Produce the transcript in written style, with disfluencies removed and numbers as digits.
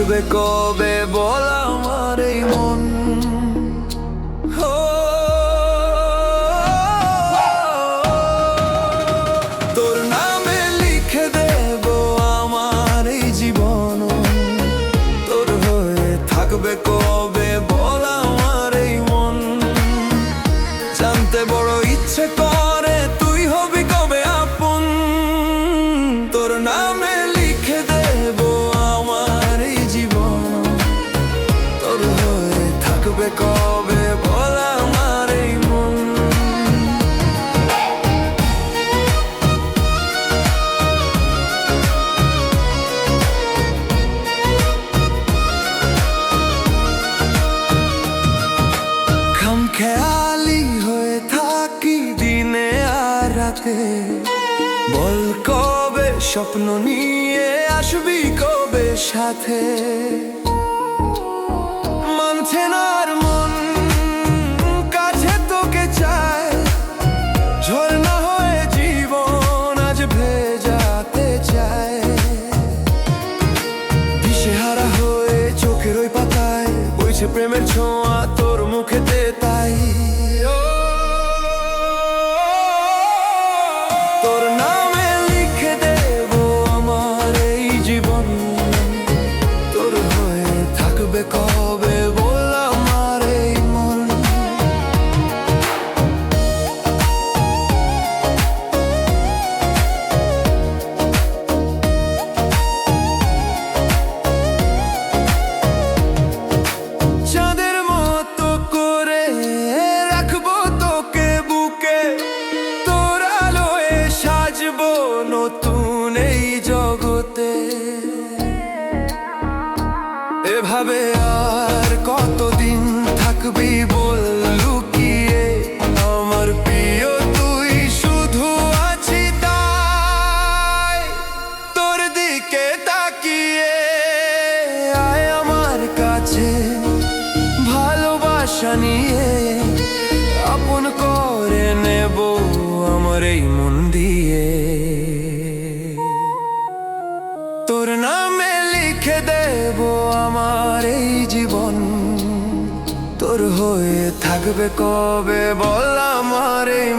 থাকবে কবে বল আমার এই মন। তোর নামে লিখে দেব আমার এই জীবন, তোর হয়ে থাকবে কবে বল আমার এই মন। জানতে বড় ইচ্ছে করে তুই হবি কবে আপন, তোর নামে লিখে দেব আমার এই জীবন, তোর হয়ে থাকবে কবে বল আমার এই মন। খামখেয়ালি হয়ে থাকি দিনে আর রাতে, বল কবে স্বপ্ন নিয়ে আসবি কবে সাথে। মানছে না আর মন, কাছে তোকে চায়, ঝর্ণা হয়ে জীবন আজ ভেজাতে চায়। দিশেহারা হয়ে চোখের ওই পাতায় বইছে প্রেমের ছোঁয়া তোর মুখেতে, তাই তোর নামে লিখে দেব আমার এই জীবন, তোর হয়ে থাকবে কবে বল আমার এই মন। চাঁদের মতো করে রাখবো তোকে বুকে, তোর আলোয় সাজবো নতুন এই জগতে। এভাবে আর কতদিন থাকবি বল লুকিয়ে, আমার প্রিয় তুই শুধু আছি তাই। তোর দিকে তাকিয়ে আয় আমার কাছে, ভালোবাসা নিয়ে আপন করে নেব আমার এই মন দিয়ে। তোর নামে লিখে দেব আমার এই জীবন, তোর হয়ে থাকবে কবে বল আমার এই